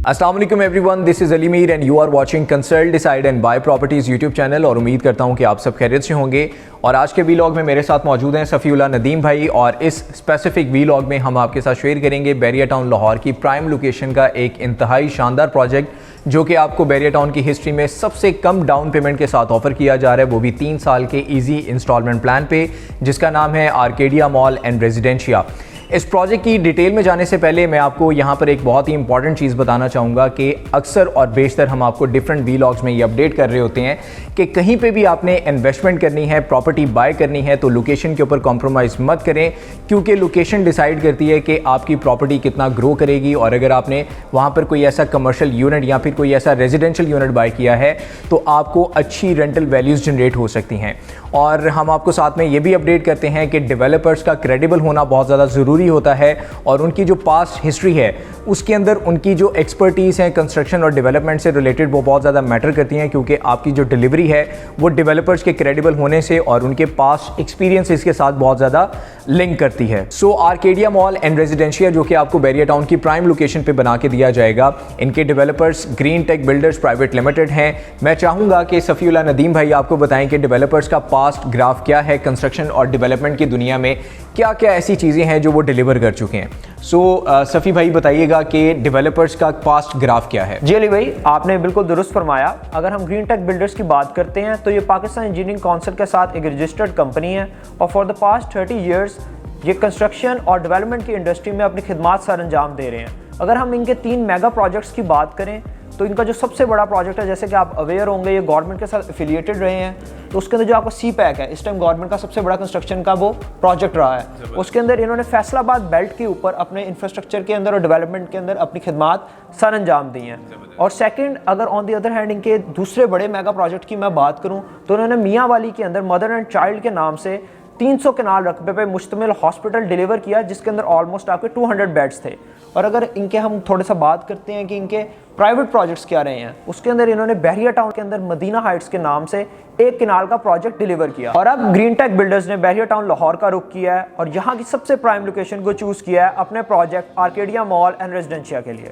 अस्सलाम वालेकुम everyone, this is Ali Mir and you are watching consult decide and buy properties YouTube channel. और उम्मीद करता हूं कि आप सब खैरियत से होंगे। और आज के वीलॉग में मेरे साथ मौजूद हैं सफ़ीउल्लाह नदीम भाई, और इस स्पेसिफिक वीलॉग में हम आपके साथ शेयर करेंगे बैरिया टाउन लाहौर की प्राइम लोकेशन का एक इंतहाई शानदार प्रोजेक्ट जो कि आपको बैरिया टाउन की हिस्ट्री में सबसे कम डाउन पेमेंट के साथ ऑफर किया जा रहा है, वो भी 3 साल के ईजी इंस्टॉलमेंट प्लान पे, जिसका नाम है आर्केडिया मॉल एंड रेजिडेंशिया। इस प्रोजेक्ट की डिटेल में जाने से पहले मैं आपको यहाँ पर एक बहुत ही इंपॉर्टेंट चीज़ बताना चाहूँगा कि अक्सर और बेशतर हम आपको डिफरेंट वीलॉग्स में ये अपडेट कर रहे होते हैं कि कहीं पे भी आपने इन्वेस्टमेंट करनी है, प्रॉपर्टी बाय करनी है, तो लोकेशन के ऊपर कॉम्प्रोमाइज़ मत करें, क्योंकि लोकेशन डिसाइड करती है कि आपकी प्रॉपर्टी कितना ग्रो करेगी। और अगर आपने वहाँ पर कोई ऐसा कमर्शियल यूनिट या फिर कोई ऐसा रेजिडेंशियल यूनिट बाय किया है तो आपको अच्छी रेंटल वैल्यूज़ जनरेट हो सकती हैं। और हम आपको साथ में ये भी अपडेट करते हैं कि डेवलपर्स का क्रेडिबल होना बहुत ज़्यादा ज़रूरी होता है, और उनकी जो पास्ट हिस्ट्री है उसके अंदर उनकी जो एक्सपर्टीज़ है कंस्ट्रक्शन और डेवलपमेंट से रिलेटेड वो बहुत ज़्यादा मैटर करती हैं, क्योंकि आपकी जो डिलीवरी है वो डेवलपर्स के क्रेडिबल होने से और उनके पास्ट एक्सपीरियंसेस के साथ बहुत ज़्यादा लिंक करती है। So Arcadia mall and residencia जो कि आपको बैरिया टाउन की प्राइम लोकेशन पे बना के दिया जाएगा, इनके developers green tech builders private limited हैं। मैं चाहूँगा कि सफ़ीउल्लाह नदीम भाई आपको बताएं कि डेवलपर्स का पास्ट ग्राफ क्या है, कंस्ट्रक्शन और डेवलपमेंट की दुनिया में क्या क्या ऐसी चीज़ें हैं जो वो डिलीवर कर चुके हैं। सफ़ी भाई बताइएगा कि डेवलपर्स का पास्ट ग्राफ क्या है। जी अली भाई, आपने बिल्कुल दुरुस्त फरमाया। अगर हम ग्रीन टेक बिल्डर्स की बात करते हैं तो ये पाकिस्तान इंजीनियरिंग काउंसिल के साथ एक रजिस्टर्ड कंपनी है, और फॉर द पास्ट 30 ईयर्स ये कंस्ट्रक्शन और डेवलपमेंट की इंडस्ट्री में अपनी खिदमात सर अंजाम दे रहे हैं। अगर हम इनके 3 मेगा प्रोजेक्ट्स की बात करें तो इनका जो सबसे बड़ा प्रोजेक्ट है, जैसे कि आप अवेयर होंगे, ये गवर्नमेंट के साथ एफिलिएटेड रहे हैं, तो उसके अंदर जो आपका सी पैक है, इस टाइम गवर्नमेंट का सबसे बड़ा कंस्ट्रक्शन का वो प्रोजेक्ट रहा है। उसके अंदर इन्होंने फैसलाबाद बेल्ट के ऊपर अपने इंफ्रास्ट्रक्चर के अंदर और डेवलपमेंट के अंदर अपनी खिदमात सर अंजाम दी हैं। और सेकंड, अगर ऑन दी अदर हैंड इनके दूसरे बड़े मेगा प्रोजेक्ट की मैं बात करूँ तो उन्होंने मियाँ वाली के अंदर मदर एंड चाइल्ड के नाम से 300 कनाल रकबे पे मुश्तमिल हॉस्पिटल डिलीवर किया, जिसके अंदर ऑलमोस्ट आपके 200 बेड्स थे। और अगर इनके हम थोड़ा सा बात करते हैं कि इनके प्राइवेट प्रोजेक्ट्स क्या रहे हैं, उसके अंदर इन्होंने बैरिया टाउन के अंदर मदीना हाइट्स के नाम से 1 कनाल का प्रोजेक्ट डिलीवर किया। और अब ग्रीन टेक बिल्डर्स ने बैरिया टाउन लाहौर का रुख किया है और यहाँ की सबसे प्राइम लोकेशन को चूज किया है अपने project Arcadia mall and residencia के लिए।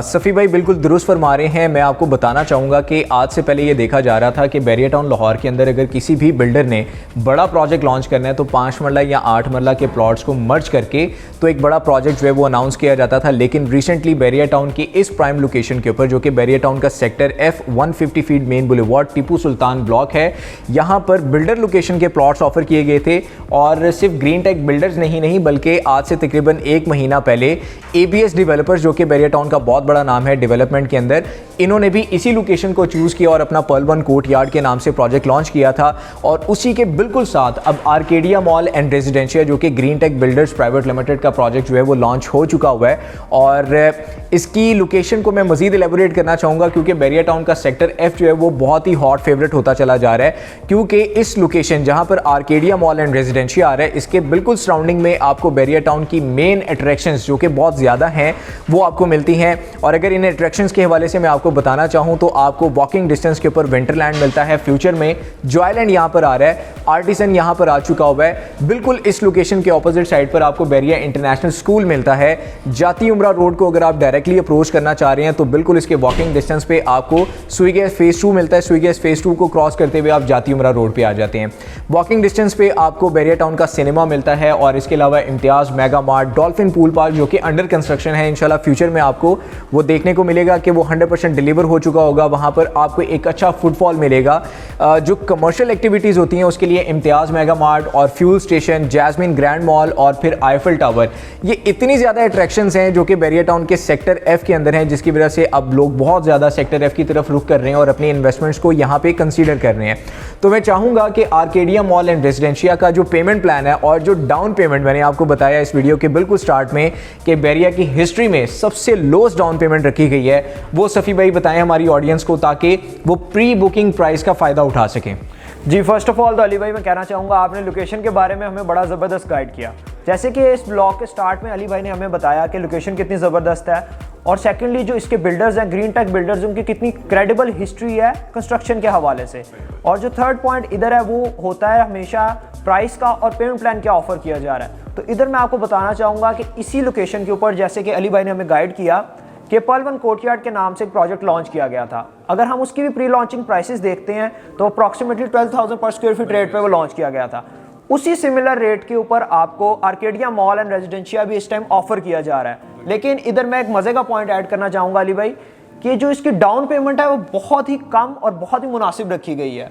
सफ़ी भाई बिल्कुल दुरुस्त फरमा रहे हैं। मैं आपको बताना चाहूँगा कि आज से पहले ये देखा जा रहा था कि बैरिया टाउन लाहौर के अंदर अगर किसी भी बिल्डर ने बड़ा प्रोजेक्ट लॉन्च करना है तो 5 मरला या 8 मरला के प्लॉट्स को मर्ज करके तो एक बड़ा प्रोजेक्ट जो है वो अनाउंस किया जाता था। लेकिन रिसेंटली बैरिया टाउन की इस प्राइम लोकेशन के ऊपर, जो कि बैरिया टाउन का sector F150 feet main boulevard Tipu Sultan block है, यहाँ पर बिल्डर लोकेशन के प्लॉट्स ऑफर किए गए थे। और सिर्फ ग्रीन टेक बिल्डर्स नहीं बल्कि आज से तकरीबन 1 महीना पहले ABS डेवलपर्स, जो कि बैरिया टाउन का बहुत बड़ा नाम है डेवलपमेंट के अंदर, इन्होंने भी इसी लोकेशन को चूज़ किया और अपना पर्ल वन कोर्ट यार्ड के नाम से प्रोजेक्ट लॉन्च किया था। और उसी के बिल्कुल साथ अब आर्केडिया मॉल एंड रेजिडेंशिया, जो कि green tech builders private limited का प्रोजेक्ट जो है वो लॉन्च हो चुका हुआ है। और इसकी लोकेशन को मैं मज़ीद एलेबोरेट करना चाहूँगा, क्योंकि बैरिया टाउन का सेक्टर F जो है वो बहुत ही हॉट फेवरेट होता चला जा रहा है, क्योंकि इस लोकेशन जहाँ पर आर्केडिया मॉल एंड रेजिडेंशिया आ रहा है, इसके बिल्कुल सराउंडिंग में आपको बैरिया टाउन की मेन अट्रैक्शंस जो कि बहुत ज़्यादा हैं वो आपको मिलती हैं। और अगर इन अट्रैक्शंस के हवाले से मैं आपको बताना चाहूँ तो आपको वॉकिंग डिस्टेंस के ऊपर विंटरलैंड मिलता है, फ्यूचर में जॉयलैंड यहाँ पर आ रहा है, आर्टिसन यहाँ पर आ चुका हुआ है। बिल्कुल इस लोकेशन के ऑपोजिट साइड पर आपको बैरिया इंटरनेशनल स्कूल मिलता है। जाती उमरा रोड को अगर आप डायरेक्टली अप्रोच करना चाह रहे हैं तो बिल्कुल इसके वॉकिंग डिस्टेंस पे आपको स्विगेस फेज 2 मिलता है। स्विगेस फेज 2 को क्रॉस करते हुए आप जाती उमरा रोड पे आ जाते हैं। वॉकिंग डिस्टेंस पे आपको बैरिया टाउन का सिनेमा मिलता है, और इसके अलावा Imtiaz mega mart, dolphin pool park जो कि अंडर कंस्ट्रक्शन है, इंशाल्लाह फ्यूचर में आपको वो देखने को मिलेगा कि वो 100% डिलीवर हो चुका होगा। वहाँ पर आपको एक अच्छा फुटफॉल मिलेगा। जो कमर्शियल एक्टिविटीज़ होती हैं उसके लिए इम्तियाज़ मेगा मार्ट और fuel station, Jasmine grand mall और फिर आईफल टावर, ये इतनी ज़्यादा अट्रैक्शंस हैं जो कि बैरिया टाउन के सेक्टर F के अंदर हैं, जिसकी वजह से अब लोग बहुत ज़्यादा सेक्टर F की तरफ रुख कर रहे हैं और अपनी इन्वेस्टमेंट्स को यहाँ पे कंसीडर कर रहे हैं। तो मैं चाहूँगा कि आर्केडिया मॉल एंड रेजिडेंशिया का जो पेमेंट प्लान है और जो डाउन पेमेंट मैंने आपको बताया इस वीडियो के बिल्कुल स्टार्ट में कि बैरिया की हिस्ट्री में सबसे लोएस्ट डाउन पेमेंट रखी गई है, वो सफ़ी भाई बताएं हमारी ऑडियंस को, ताकि वो प्री बुकिंग प्राइस का फ़ायदा उठा सकें। जी, फर्स्ट ऑफ ऑल तो अली भाई मैं कहना चाहूँगा, आपने लोकेशन के बारे में हमें बड़ा ज़बरदस्त गाइड किया। जैसे कि इस ब्लॉग के स्टार्ट में अली भाई ने हमें बताया कि लोकेशन कितनी ज़बरदस्त है, और सेकेंडली जो इसके बिल्डर्स हैं ग्रीन टेक बिल्डर्स, उनकी कितनी क्रेडिबल हिस्ट्री है कंस्ट्रक्शन के हवाले से। और जो थर्ड पॉइंट इधर है वो होता है हमेशा प्राइस का और पेमेंट प्लान क्या ऑफर किया जा रहा है। तो इधर मैं आपको बताना चाहूँगा कि इसी लोकेशन के ऊपर, जैसे कि अली भाई ने हमें गाइड किया कि पल वन कोर्टयार्ड के नाम से एक प्रोजेक्ट लॉन्च किया गया था। अगर हम उसकी भी प्री लॉन्चिंग प्राइसेस देखते हैं तो अप्रॉक्सीमेटली 12,000 पर स्क्वायर फीट रेट पे वो लॉन्च किया गया था। उसी सिमिलर रेट के ऊपर आपको आर्केडिया मॉल एंड रेजिडेंशिया भी इस टाइम ऑफर किया जा रहा है। लेकिन इधर मैं एक मजे का पॉइंट ऐड करना चाहूंगा अली भाई कि जो इसकी डाउन पेमेंट है वो बहुत ही कम और बहुत ही मुनासिब रखी गई है।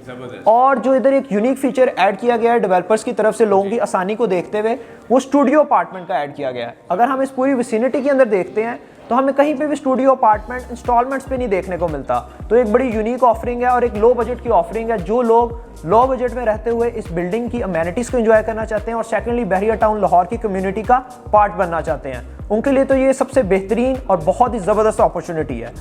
और जो इधर एक यूनिक फीचर ऐड किया गया है डेवलपर्स की तरफ से लोगों की आसानी को देखते हुए, वो स्टूडियो अपार्टमेंट का ऐड किया गया है। अगर हम इस पूरी विसिनिटी के अंदर देखते हैं तो हमें कहीं पे भी स्टूडियो अपार्टमेंट इंस्टॉलमेंट्स पे नहीं देखने को मिलता। तो एक बड़ी यूनिक ऑफरिंग है और एक लो बजट की ऑफरिंग है। जो लोग लो बजट में रहते हुए इस बिल्डिंग की अमेनिटीज़ को एंजॉय करना चाहते हैं और सेकेंडली बहरिया टाउन लाहौर की कम्युनिटी का पार्ट बनना चाहते हैं, उनके लिए तो ये सबसे बेहतरीन और बहुत ही ज़बरदस्त अपॉर्चुनिटी है।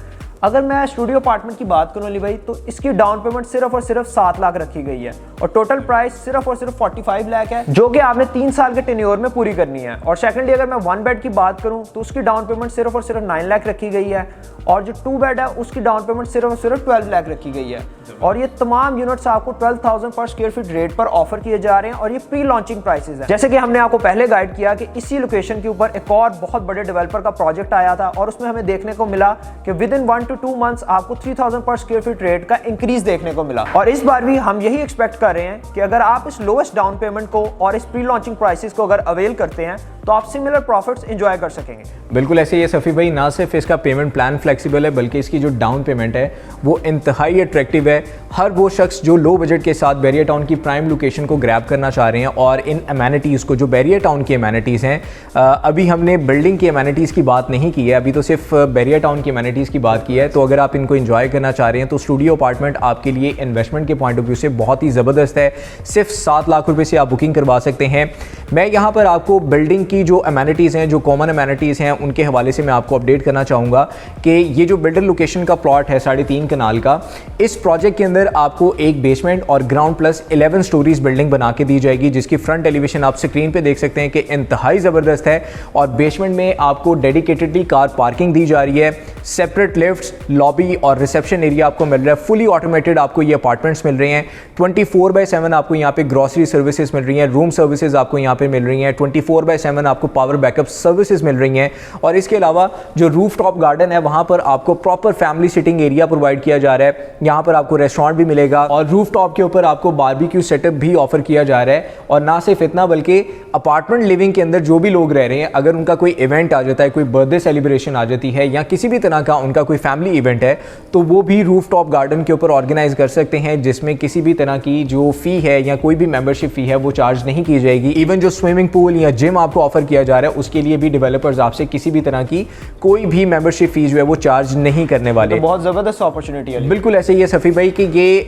अगर मैं स्टूडियो अपार्टमेंट की बात करूं अली भाई, तो इसकी डाउन पेमेंट सिर्फ और सिर्फ 7 लाख रखी गई है और टोटल प्राइस सिर्फ और सिर्फ 45 लाख है, जो कि आपने 3 साल के टेन्योर में पूरी करनी है। और सेकंडली अगर मैं 1 बेड की बात करूं तो उसकी डाउन पेमेंट सिर्फ और सिर्फ 9 लाख रखी गई है और जो 2 बेड है उसकी डाउन पेमेंट सिर्फ और सिर्फ 12 लाख रखी गई है। और ये तमाम यूनिट्स आपको 12,000 पर स्क्वायर फीट रेट पर ऑफर किए जा रहे हैं और ये प्री लॉन्चिंग प्राइसेस है। जैसे कि हमने आपको पहले गाइड किया कि इसी लोकेशन के ऊपर एक और बहुत बड़े डेवलपर का प्रोजेक्ट आया था और उसमें हमें देखने को मिला कि विद इन 1 to 2 मंथ्स आपको 3,000 पर स्क्वायर फीट रेट का इंक्रीज देखने को मिला। और इस बार भी हम यही एक्सपेक्ट कर रहे हैं कि अगर आप इस लोएस्ट डाउन पेमेंट को और इस प्री लॉन्चिंग प्राइसेस को अगर अवेल करते हैं तो आप सिमिलर प्रॉफिट्स एंजॉय कर सकेंगे। बिल्कुल ऐसे ही है सफ़ी भाई, ना सिर्फ इसका पेमेंट प्लान फ्लेक्सिबल है बल्कि इसकी जो डाउन पेमेंट है वो इंतहाई अट्रैक्टिव है। हर वो शख्स जो लो बजट के साथ बैरिया टाउन की प्राइम लोकेशन को ग्रैब करना चाह रहे हैं और इन अमेनिटीज़ को, जो बैरिया टाउन की अमेनिटीज़ हैं, अभी हमने बिल्डिंग की अमेनिटीज़ की बात नहीं की है, अभी तो सिर्फ बैरिया टाउन की अमेनिटीज़ की बात की है। तो अगर आप इनको एंजॉय करना चाह रहे हैं तो स्टूडियो अपार्टमेंट आपके लिए इन्वेस्टमेंट के पॉइंट ऑफ व्यू से बहुत ही ज़बरदस्त है। सिर्फ 7 लाख रुपये से आप बुकिंग करवा सकते हैं। मैं यहाँ पर आपको बिल्डिंग की जो अमेनिटीज़ हैं, जो कॉमन अमेनिटीज़ हैं, उनके हवाले से मैं आपको अपडेट करना चाहूँगा कि ये जो बिल्डर लोकेशन का प्लॉट है 3.5 कनाल का, इस प्रोजेक्ट के अंदर आपको एक बेसमेंट और ग्राउंड प्लस 11 स्टोरीज बिल्डिंग बना के दी जाएगी, जिसकी फ्रंट एलिवेशन आप स्क्रीन पे देख सकते हैं कि इंतहाई ज़बरदस्त है। और बेसमेंट में आपको डेडिकेटेडली कार पार्किंग दी जा रही है, सेपरेट लिफ्ट्स, लॉबी और रिसेप्शन एरिया आपको मिल रहा है। फुली ऑटोमेटेड आपको ये अपार्टमेंट्स मिल रहे हैं। 24/7 आपको यहाँ पे ग्रॉसरी सर्विसेज मिल रही हैं, रूम सर्विसेज आपको यहाँ पे मिल रही हैं, 24/7 आपको पावर बैकअप सर्विसेज मिल रही हैं। और इसके अलावा जो रूफ टॉप गार्डन है वहाँ पर आपको proper family sitting area provide किया जा रहा है। यहाँ पर आपको रेस्टोरेंट भी मिलेगा और रूफ टॉप के ऊपर आपको बारबेक्यू सेटअप भी ऑफर किया जा रहा है। और ना सिर्फ इतना बल्कि अपार्टमेंट लिविंग के अंदर जो भी लोग रह रहे हैं, अगर उनका कोई इवेंट आ जाता है, कोई बर्थडे सेलिब्रेशन आ जाती है या किसी भी तरह का उनका कोई फैमिली इवेंट है, तो वो भी रूफ टॉप गार्डन के ऊपर ऑर्गेनाइज कर सकते हैं, जिसमें किसी भी तरह की जो फ़ी है या कोई भी मेंबरशिप फ़ी है वो चार्ज नहीं की जाएगी। इवन जो स्विमिंग पूल या जिम आपको ऑफर किया जा रहा है उसके लिए भी डेवलपर्स आपसे किसी भी तरह की कोई भी मेंबरशिप फीस जो है वो चार्ज नहीं करने वाले। तो बहुत ज़बरदस्त अपॉर्चुनिटी है। बिल्कुल ऐसे ही है सफ़ी भाई कि ये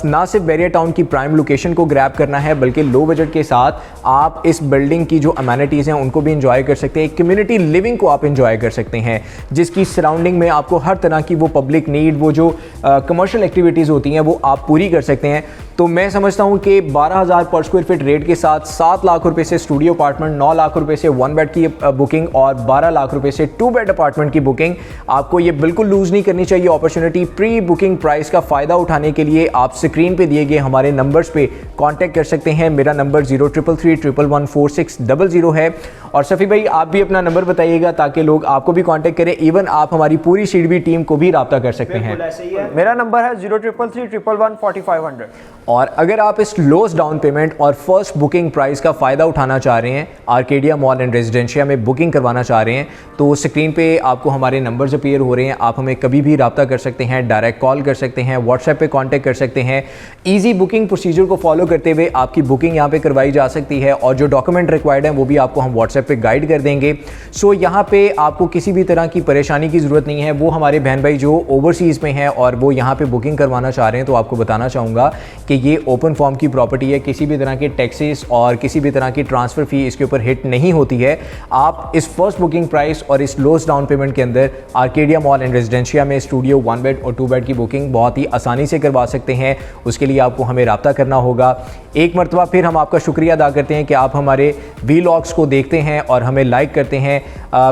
ना सिर्फ बैरिया टाउन की प्राइम लोकेशन को ग्रैब करना है बल्कि लो बजट के साथ आप इस बिल्डिंग की जो अमेनिटीज़ हैं उनको भी इंजॉय कर सकते हैं। कम्युनिटी लिविंग को आप इंजॉय कर सकते हैं, जिसकी सराउंडिंग में आपको हर तरह की वो पब्लिक नीड, वो जो कमर्शियल एक्टिविटीज़ होती हैं वो आप पूरी कर सकते हैं। तो मैं समझता हूँ कि 12,000 पर स्क्वायर फीट रेट के साथ 7 लाख रुपए से स्टूडियो अपार्टमेंट, 9 लाख रुपए से 1 बेड की बुकिंग और 12 लाख रुपए से 2 बेड अपार्टमेंट की बुकिंग, आपको ये बिल्कुल लूज़ नहीं करनी चाहिए अपॉर्चुनिटी। प्री बुकिंग प्राइस का फ़ायदा उठाने के लिए आप स्क्रीन पे दिए गए हमारे नंबर्स पे कांटेक्ट कर सकते हैं। मेरा नंबर 0333114600 है। और सफ़ी भाई आप भी अपना नंबर बताइएगा ताकि लोग आपको भी कांटेक्ट करें। इवन आप हमारी पूरी सीडबी टीम को भी राब्ता कर सकते हैं। ऐसे ही है। मेरा नंबर है 0333114500। और अगर आप इस लोएस्ट डाउन पेमेंट और फर्स्ट बुकिंग प्राइस का फ़ायदा उठाना चाह रहे हैं, आर्केडिया मॉल एंड रेजिडेंशिया में बुकिंग करवाना चाह रहे हैं, तो स्क्रीन पे आपको हमारे नंबर्स अपीयर हो रहे हैं। आप हमें कभी भी राब्ता कर सकते हैं, डायरेक्ट कॉल कर सकते हैं, व्हाट्सएप पे कांटेक्ट कर सकते हैं। ईजी बुकिंग प्रोसीजर को फॉलो करते हुए आपकी बुकिंग यहाँ पे करवाई जा सकती है और जो डॉक्यूमेंट रिक्वायर्ड हैं वो भी आपको हम व्हाट्सएप पे गाइड कर देंगे। सो यहाँ पे आपको किसी भी तरह की परेशानी की ज़रूरत नहीं है। वो हमारे बहन भाई जो ओवरसीज़ में हैं और वो यहाँ पर बुकिंग करवाना चाह रहे हैं, तो आपको बताना चाहूँगा कि ये ओपन फॉर्म की प्रॉपर्टी है, किसी भी तरह के टैक्सेस और किसी भी तरह की ट्रांसफ़र फ़ी इसके ऊपर हिट नहीं होती है। आप इस फर्स्ट बुकिंग प्राइस और इस लोएस्ट डाउन पेमेंट के अंदर आर्केडिया मॉल एंड रेजिडेंशिया में स्टूडियो 1 बेड और 2 बेड की बुकिंग बहुत ही आसानी से करवा सकते हैं। उसके लिए आपको हमें राब्ता करना होगा। एक मरतबा फिर हम आपका शुक्रिया अदा करते हैं कि आप हमारे वीलॉग्स को देखते हैं और हमें लाइक करते हैं।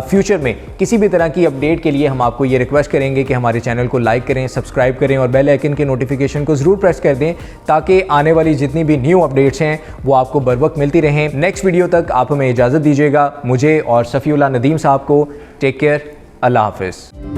फ्यूचर में किसी भी तरह की अपडेट के लिए हम आपको ये रिक्वेस्ट करेंगे कि हमारे चैनल को लाइक करें, सब्सक्राइब करें और बेल आइकन के नोटिफिकेशन को ज़रूर प्रेस कर दें ताकि आने वाली जितनी भी न्यू अपडेट्स हैं वो आपको बर वक्त मिलती रहें। नेक्स्ट वीडियो तक आप हमें इजाज़त दीजिएगा, मुझे और सफ़ीउल्लाह नदीम साहब को। टेक केयर, अल्लाह हाफ़िज़।